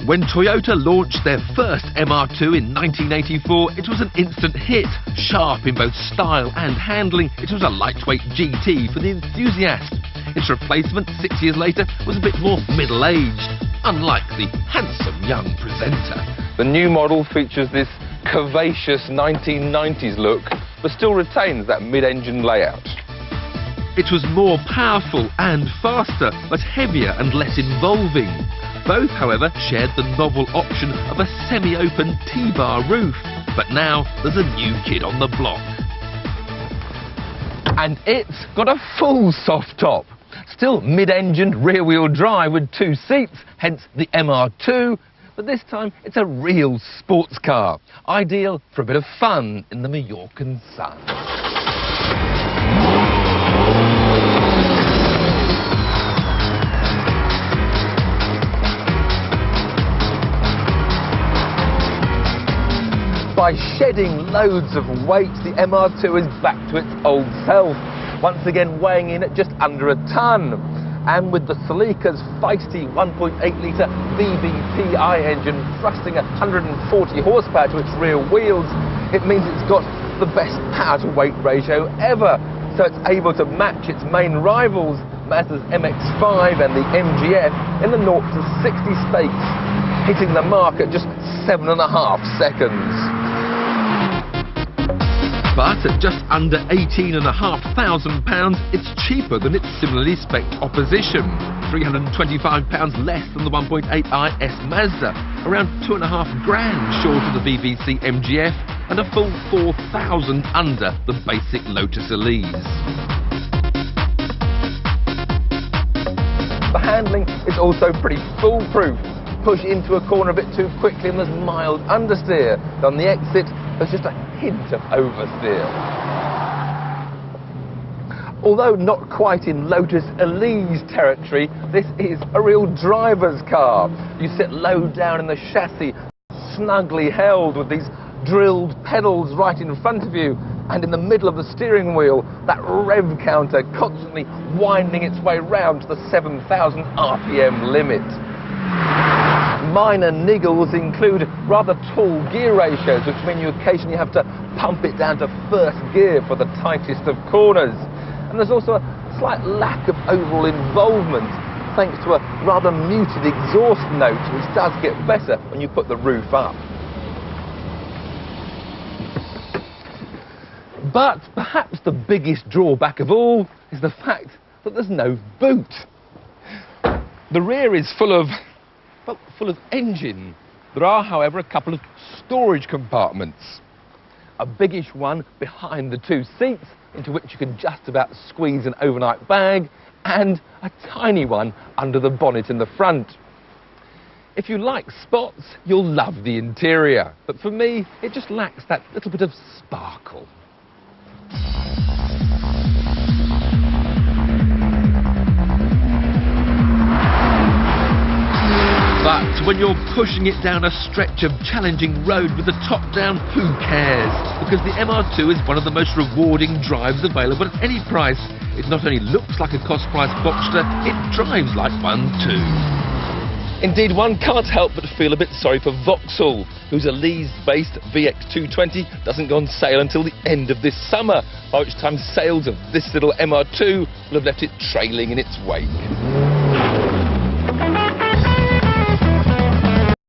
When Toyota launched their first MR2 in 1984, it was an instant hit. Sharp in both style and handling, it was a lightweight GT for the enthusiast. Its replacement, 6 years later, was a bit more middle-aged, unlike the handsome young presenter. The new model features this curvaceous 1990s look, but still retains that mid-engine layout. It was more powerful and faster, but heavier and less involving. Both, however, shared the novel option of a semi-open T-bar roof. But now there's a new kid on the block. And it's got a full soft top. Still mid-engined rear-wheel drive with 2 seats, hence the MR2. But this time it's a real sports car, ideal for a bit of fun in the Mallorcan sun. By shedding loads of weight, the MR2 is back to its old self, once again weighing in at just under a tonne. And with the Celica's feisty 1.8-litre VVTi engine thrusting 140 horsepower to its rear wheels, it means it's got the best power-to-weight ratio ever. So it's able to match its main rivals, Mazda's MX-5 and the MGF, in the 0 to 60 stakes, hitting the mark at just 7.5 seconds. But at just under £18,500, it's cheaper than its similarly spec'd opposition. £325 less than the 1.8i S Mazda, around £2.5 short of the VVC MGF, and a full £4,000 under the basic Lotus Elise. The handling is also pretty foolproof. Push into a corner a bit too quickly and there's mild understeer. On the exit, there's just a hint of oversteer. Although not quite in Lotus Elise territory, this is a real driver's car. You sit low down in the chassis, snugly held with these drilled pedals right in front of you, and in the middle of the steering wheel, that rev counter constantly winding its way round to the 7,000 RPM limit. Minor niggles include rather tall gear ratios, which mean you occasionally have to pump it down to first gear for the tightest of corners. And there's also a slight lack of overall involvement, thanks to a rather muted exhaust note, which does get better when you put the roof up. But perhaps the biggest drawback of all is the fact that there's no boot. The rear is full of engine. There are, however, a couple of storage compartments. A biggish one behind the 2 seats, into which you can just about squeeze an overnight bag, and a tiny one under the bonnet in the front. If you like spots, you'll love the interior, but for me, it just lacks that little bit of sparkle. But when you're pushing it down a stretch of challenging road with the top down, who cares? Because the MR2 is one of the most rewarding drives available at any price. It not only looks like a cost-price Boxster, it drives like one too. Indeed, one can't help but feel a bit sorry for Vauxhall, whose Elise-based VX220 doesn't go on sale until the end of this summer, by which time sales of this little MR2 will have left it trailing in its wake.